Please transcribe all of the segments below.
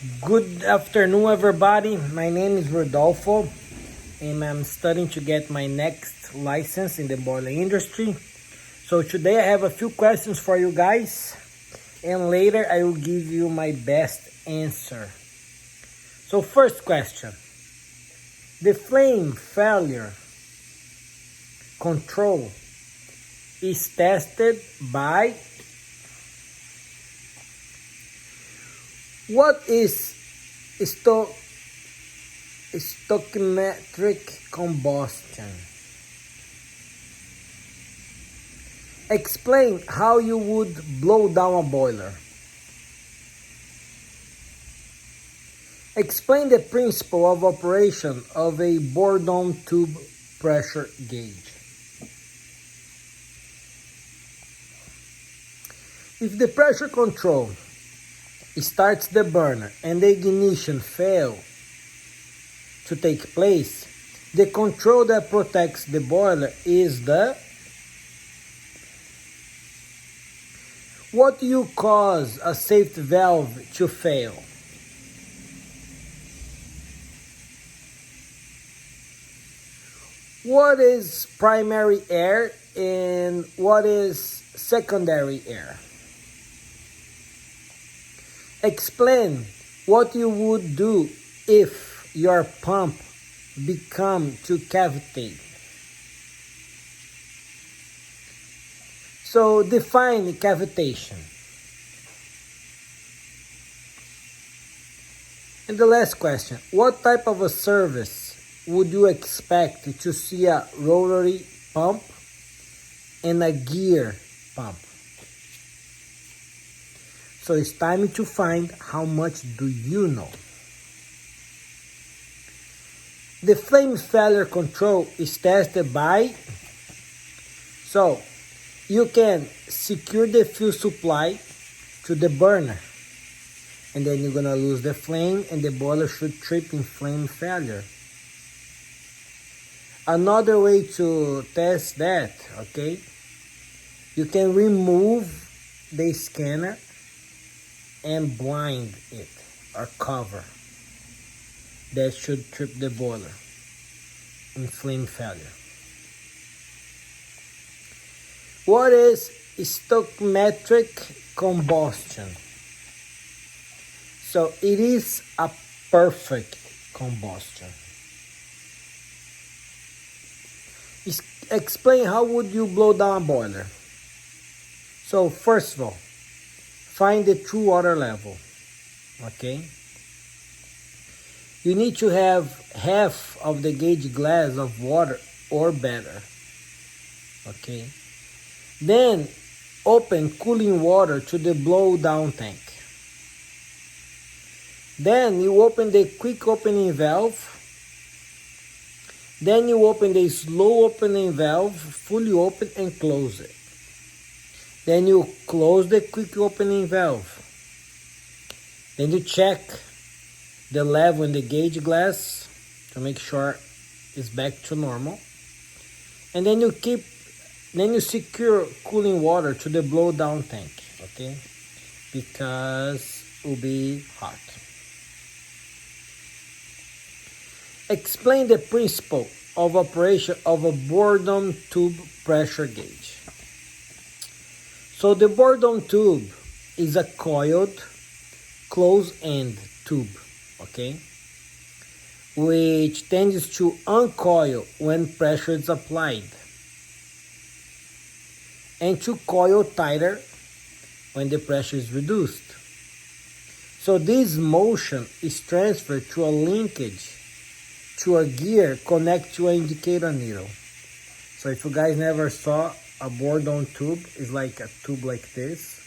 Good afternoon, everybody. My name is Rodolfo, and I'm studying to get my next license in the boiler industry. So today I have a few questions for you guys, and later I will give you my best answer. So first question. The flame failure control is tested by what is stoichiometric combustion? Explain how you would blow down a boiler. Explain the principle of operation of a Bourdon tube pressure gauge. If the pressure control starts the burner and the ignition fails to take place, the control that protects the boiler is the what you cause a safety valve to fail. What is primary air and what is secondary air? Explain what you would do if your pump become to cavitate. So define cavitation. And the last question, what type of a service would you expect to see a rotary pump and a gear pump? So it's time to find how much do you know. The flame failure control is tested by, so you can secure the fuel supply to the burner, and then you're gonna lose the flame and the boiler should trip in flame failure. Another way to test that, okay, you can remove the scanner and blind it or cover. That should trip the boiler in flame failure. What is stoichiometric combustion? So it is a perfect combustion. Explain how would you blow down a boiler. So first of all, find the true water level, okay? You need to have half of the gauge glass of water or better, okay? Then open cooling water to the blow down tank. Then you open the quick opening valve. Then you open the slow opening valve, fully open and close it. Then you close the quick opening valve. Then you check the level in the gauge glass to make sure it's back to normal. And then you secure cooling water to the blow down tank, okay? Because it will be hot. Explain the principle of operation of a Bourdon tube pressure gauge. So the Bourdon tube is a coiled, closed-end tube, okay? Which tends to uncoil when pressure is applied and to coil tighter when the pressure is reduced. So this motion is transferred to a linkage to a gear connect to an indicator needle. So if you guys never saw a Bourdon tube, it's like a tube like this.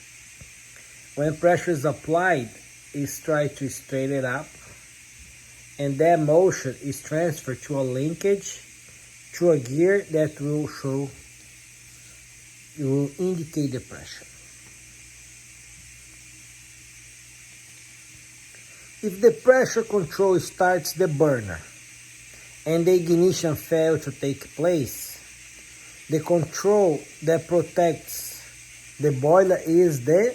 When pressure is applied, it's try to straighten it up, and that motion is transferred to a linkage to a gear that will indicate the pressure. If the pressure control starts the burner and the ignition fails to take place, the control that protects the boiler is the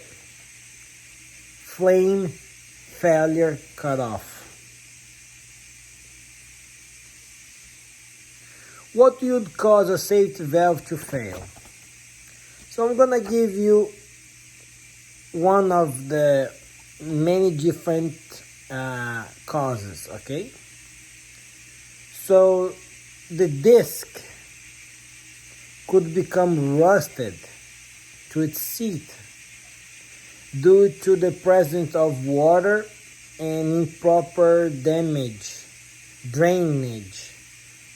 flame failure cutoff. What would cause a safety valve to fail? So I'm gonna give you one of the many different causes, okay? So the disc could become rusted to its seat due to the presence of water and improper drainage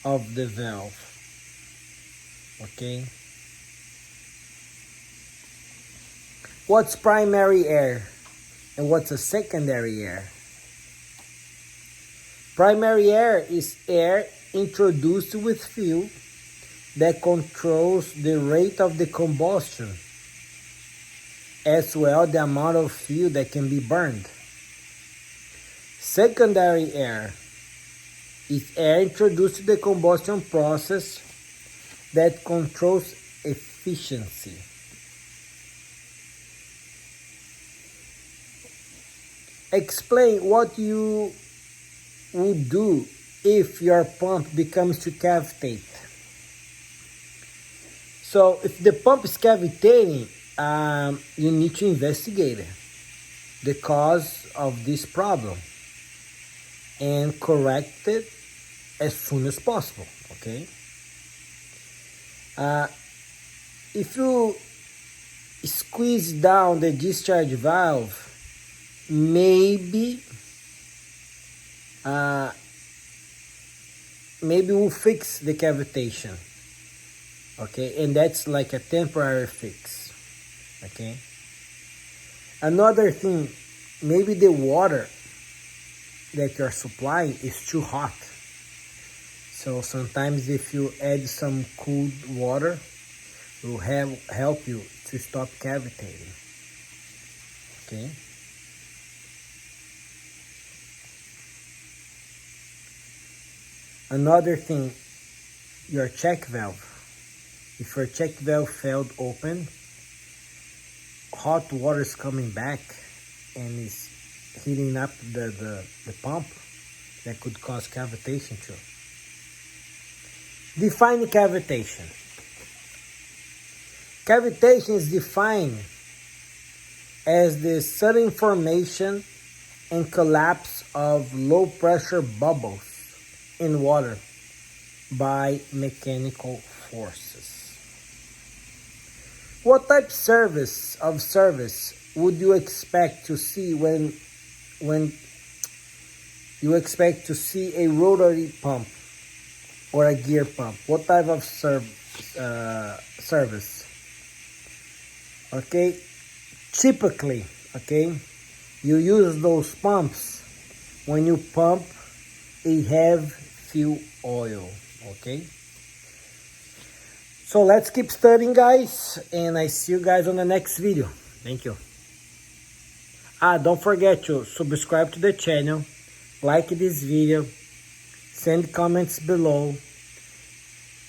of the valve. Okay. What's primary air and what's a secondary air? Primary air is air introduced with fuel that controls the rate of the combustion, as well the amount of fuel that can be burned. Secondary air is air introduced to the combustion process that controls efficiency. Explain what you would do if your pump becomes to cavitate. So if the pump is cavitating, you need to investigate the cause of this problem and correct it as soon as possible, okay? If you squeeze down the discharge valve, maybe we'll fix the cavitation, okay? And that's like a temporary fix, okay? Another thing, maybe the water that you're supplying is too hot. So sometimes if you add some cooled water, it will help you to stop cavitating, okay? Another thing, your check valve. If your check valve failed open, hot water is coming back and is heating up the pump. That could cause cavitation too. Define cavitation. Cavitation is defined as the sudden formation and collapse of low pressure bubbles in water by mechanical forces. What type of service would you expect to see when you expect to see a rotary pump or a gear pump? What type of service? Okay, typically, okay, you use those pumps when you pump a heavy fuel oil, okay? So let's keep studying, guys, and I see you guys on the next video. Thank you. Don't forget to subscribe to the channel, like this video, send comments below,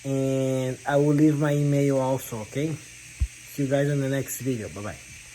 and I will leave my email also, okay? See you guys on the next video. Bye-bye.